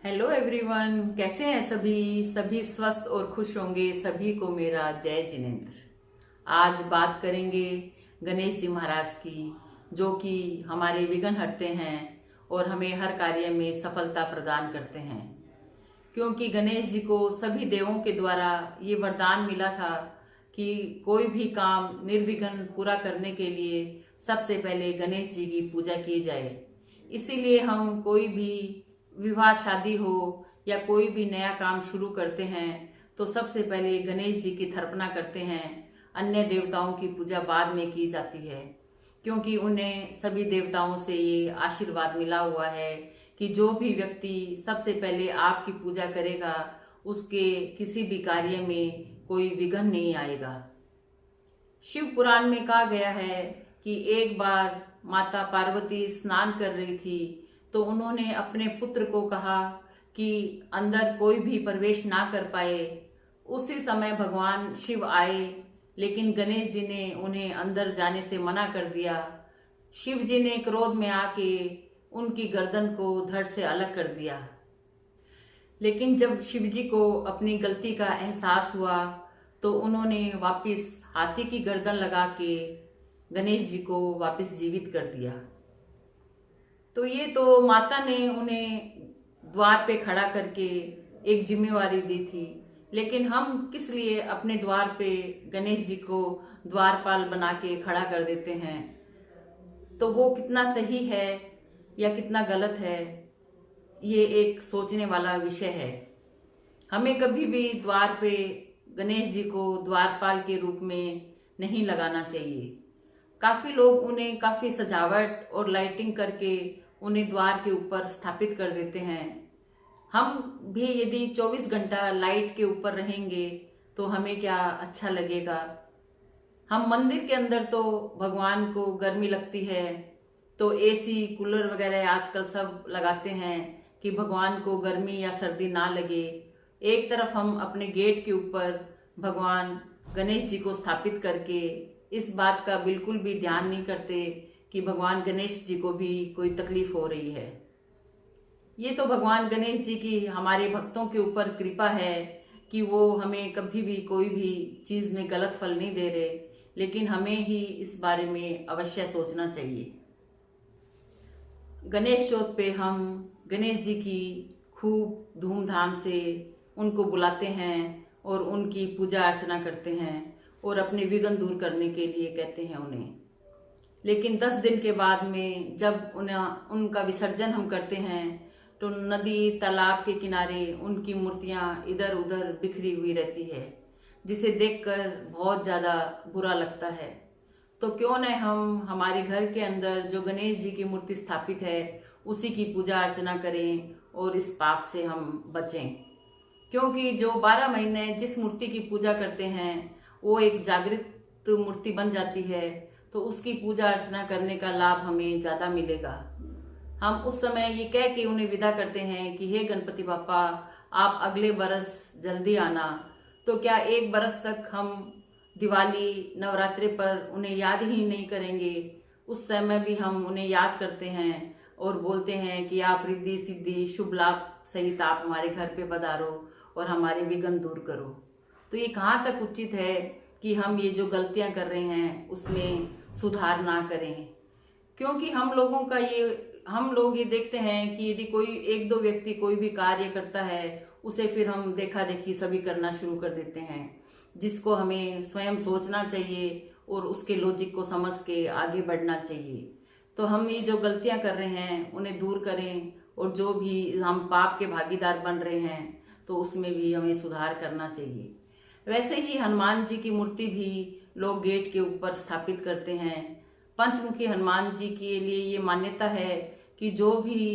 Hello everyone, कैसे हैं सभी स्वस्थ और खुश होंगे। सभी को मेरा जय जिनेंद्र। आज बात करेंगे गणेश जी महाराज की, जो कि हमारे विघ्न हरते हैं और हमें हर कार्य में सफलता प्रदान करते हैं। क्योंकि गणेश जी को सभी देवों के द्वारा ये वरदान मिला था कि कोई भी काम निर्विघ्न पूरा करने के लिए सबसे पहले गणेश जी की पूजा की जाए। इसीलिए हम कोई भी विवाह शादी हो या कोई भी नया काम शुरू करते हैं तो सबसे पहले गणेश जी की स्थापना करते हैं। अन्य देवताओं की पूजा बाद में की जाती है, क्योंकि उन्हें सभी देवताओं से ये आशीर्वाद मिला हुआ है कि जो भी व्यक्ति सबसे पहले आपकी पूजा करेगा उसके किसी भी कार्य में कोई विघ्न नहीं आएगा। शिव पुराण में कहा गया है कि एक बार माता पार्वती स्नान कर रही थी तो उन्होंने अपने पुत्र को कहा कि अंदर कोई भी प्रवेश ना कर पाए। उसी समय भगवान शिव आए, लेकिन गणेश जी ने उन्हें अंदर जाने से मना कर दिया। शिव जी ने क्रोध में आके उनकी गर्दन को धड़ से अलग कर दिया। लेकिन जब शिव जी को अपनी गलती का एहसास हुआ तो उन्होंने वापस हाथी की गर्दन लगा के गणेश जी को वापस जीवित कर दिया। तो ये तो माता ने उन्हें द्वार पे खड़ा करके एक जिम्मेवारी दी थी, लेकिन हम किस लिए अपने द्वार पे गणेश जी को द्वारपाल बना के खड़ा कर देते हैं? तो वो कितना सही है या कितना गलत है, ये एक सोचने वाला विषय है। हमें कभी भी द्वार पे गणेश जी को द्वारपाल के रूप में नहीं लगाना चाहिए। काफी लोग उन्हें काफी सजावट और लाइटिंग करके उन्हें द्वार के ऊपर स्थापित कर देते हैं। हम भी यदि 24 घंटा लाइट के ऊपर रहेंगे तो हमें क्या अच्छा लगेगा? हम मंदिर के अंदर तो भगवान को गर्मी लगती है तो एसी कूलर वगैरह आजकल सब लगाते हैं कि भगवान को गर्मी या सर्दी ना लगे। एक तरफ हम अपने गेट के ऊपर भगवान गणेश जी को स्थापित करके इस बात का बिल्कुल भी ध्यान नहीं करते कि भगवान गणेश जी को भी कोई तकलीफ हो रही है। ये तो भगवान गणेश जी की हमारे भक्तों के ऊपर कृपा है कि वो हमें कभी भी कोई भी चीज में गलत फल नहीं दे रहे, लेकिन हमें ही इस बारे में अवश्य सोचना चाहिए। गणेश चौथ पे हम गणेश जी की खूब धूमधाम से उनको बुलाते हैं और उनकी पूजा अर्चना करते हैं और अपने विघ्न दूर करने के लिए कहते हैं उन्हें। लेकिन 10 दिन के बाद में जब उनका विसर्जन हम करते हैं तो नदी तालाब के किनारे उनकी मूर्तियां इधर उधर बिखरी हुई रहती है, जिसे देखकर बहुत ज़्यादा बुरा लगता है। तो क्यों न हम हमारे घर के अंदर जो गणेश जी की मूर्ति स्थापित है उसी की पूजा अर्चना करें और इस पाप से हम बचें। क्योंकि जो 12 महीने जिस मूर्ति की पूजा करते हैं वो एक जागृत मूर्ति बन जाती है, तो उसकी पूजा अर्चना करने का लाभ हमें ज़्यादा मिलेगा। हम उस समय ये कह के उन्हें विदा करते हैं कि हे गणपति बापा, आप अगले बरस जल्दी आना। तो क्या एक बरस तक हम दिवाली नवरात्रि पर उन्हें याद ही नहीं करेंगे? उस समय भी हम उन्हें याद करते हैं और बोलते हैं कि आप रिद्धि सिद्धि शुभ लाभ सहित आप हमारे घर पे पधारो और हमारे विघ्न दूर करो। तो ये कहाँ तक उचित है कि हम ये जो गलतियां कर रहे हैं उसमें सुधार ना करें? क्योंकि हम लोग ये देखते हैं कि यदि कोई एक दो व्यक्ति कोई भी कार्य करता है उसे फिर हम देखा देखी सभी करना शुरू कर देते हैं, जिसको हमें स्वयं सोचना चाहिए और उसके लॉजिक को समझ के आगे बढ़ना चाहिए। तो हम ये जो गलतियां कर रहे हैं उन्हें दूर करें, और जो भी हम पाप के भागीदार बन रहे हैं तो उसमें भी हमें सुधार करना चाहिए। वैसे ही हनुमान जी की मूर्ति भी लोग गेट के ऊपर स्थापित करते हैं। पंचमुखी हनुमान जी के लिए ये मान्यता है कि जो भी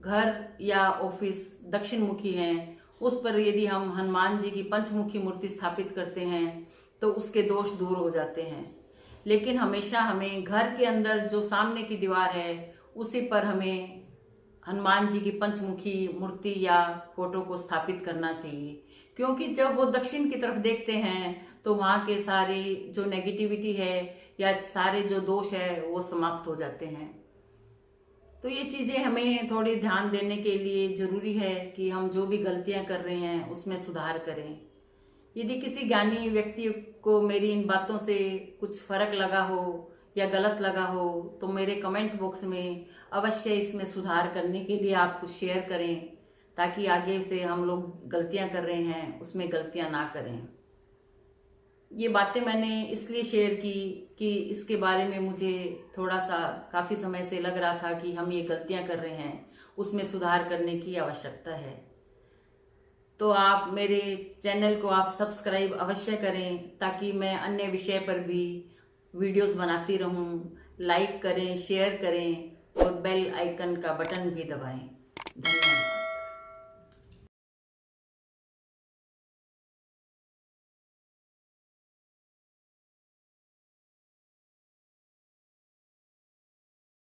घर या ऑफिस दक्षिण मुखी हैं उस पर यदि हम हनुमान जी की पंचमुखी मूर्ति स्थापित करते हैं तो उसके दोष दूर हो जाते हैं। लेकिन हमेशा हमें घर के अंदर जो सामने की दीवार है उसी पर हमें हनुमान जी की पंचमुखी मूर्ति या फोटो को स्थापित करना चाहिए, क्योंकि जब वो दक्षिण की तरफ देखते हैं तो वहाँ के सारे जो नेगेटिविटी है या सारे जो दोष है वो समाप्त हो जाते हैं। तो ये चीज़ें हमें थोड़ी ध्यान देने के लिए ज़रूरी है कि हम जो भी गलतियां कर रहे हैं उसमें सुधार करें। यदि किसी ज्ञानी व्यक्ति को मेरी इन बातों से कुछ फर्क लगा हो या गलत लगा हो तो मेरे कमेंट बॉक्स में अवश्य इसमें सुधार करने के लिए आप कुछ शेयर करें, ताकि आगे से हम लोग गलतियां कर रहे हैं उसमें गलतियां ना करें। ये बातें मैंने इसलिए शेयर की कि इसके बारे में मुझे थोड़ा सा काफ़ी समय से लग रहा था कि हम ये गलतियां कर रहे हैं, उसमें सुधार करने की आवश्यकता है। तो आप मेरे चैनल को आप सब्सक्राइब अवश्य करें, ताकि मैं अन्य विषय पर भी वीडियोस बनाती रहूं। लाइक करें, शेयर करें और बेल आइकन का बटन भी दबाएं। धन्यवाद।